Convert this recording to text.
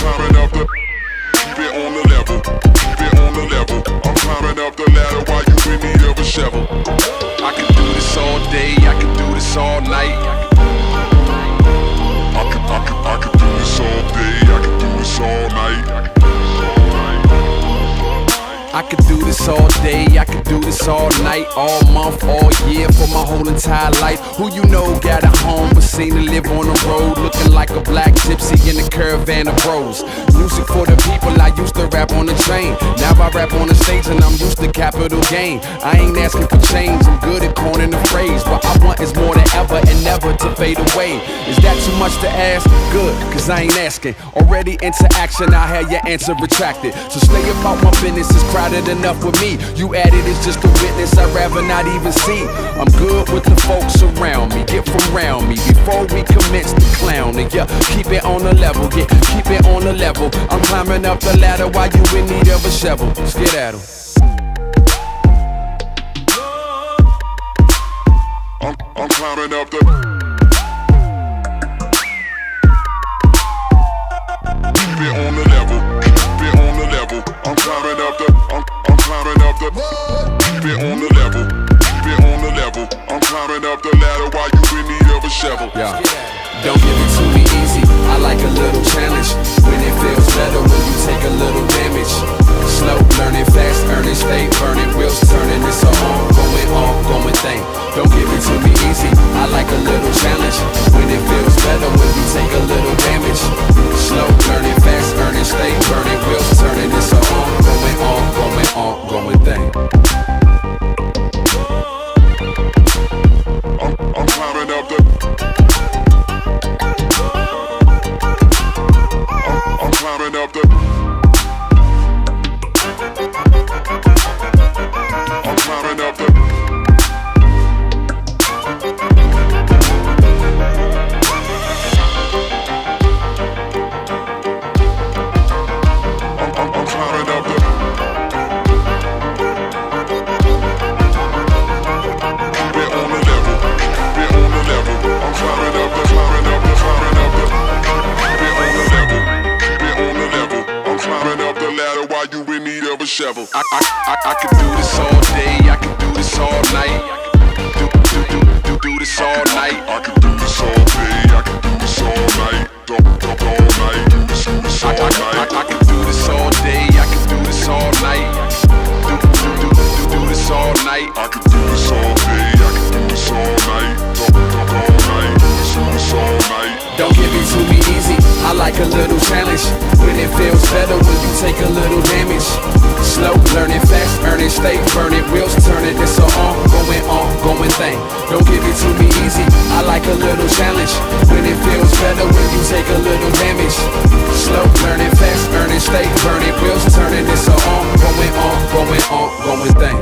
climbing up the. Keep it on the level, keep it on the level. I'm climbing up the ladder while you in need of a shovel. I can do this all day, I can do this all night. I can do this all day, I can do this all night. I could do this all day, I could do this all night, all month, all year, for my whole entire life. Who you know got a home but seen to live on the road, looking like a black gypsy in a caravan of bros. Music for the people, I used to rap on the train. Now I rap on the stage and I'm used to capital gain. I ain't asking for change, I'm good at coining the phrase. What I want is more than ever and never to fade away. Is that too much to ask? Good, cause I ain't asking. Already into action, I had your answer retracted. So stay about my business, it's crowded enough with me. You added is just a witness, I'd rather not even see. I'm good with the folks around me, get from around me before we commence to clowning. Yeah, keep it on the level, yeah, keep it on the level. I'm climbing up the ladder while you in need of a shovel. Let's get at 'em. I'm climbing up the. Keep it on the level, keep it on the level. I'm climbing up the. I'm climbing up the. Keep it on the level, keep it on the level. I'm climbing up the ladder while you in need of a shovel. Yeah. Don't give it to me easy, I like a little challenge. When it feels better when you take a little damage. Slow, learning fast, earning, stay burning. Wheels turning, it's a ongoing thing. Don't give it to me easy, I like a little challenge. When it feels better when you take a little damage. Slow, learning fast, earning, stay burning. Wheels turning, it's a ongoing thing. I'm climbing up the. I'm climbing up the. I'm climbing up the. I'm climbing up the. Keep it on the level, keep it on the level. I'm climbing up the, climbing up the, climbing up the. Keep it on the level, keep it on the level. I'm climbing up the ladder while you in need of a shovel. I could do this all day, I could do this all night. Do this all night. I can do this all day, I can do this all night. Don't all night, do this all night. I can do this all day, I can do this all night. Do this all night. I can do this all day, I can do this all night. Don't all night, do this all night. Don't give it to me easy, I like a little challenge. When it feels better when you take a little damage. Slow, learning fast, earning, stay burning. Wheels turning, it's a ongoing thing. Don't give it to me easy, I like a little challenge. When it feels better when you take a little damage. Slow, learning fast, earning, stay burning. Wheels turning, it's a ongoing thing.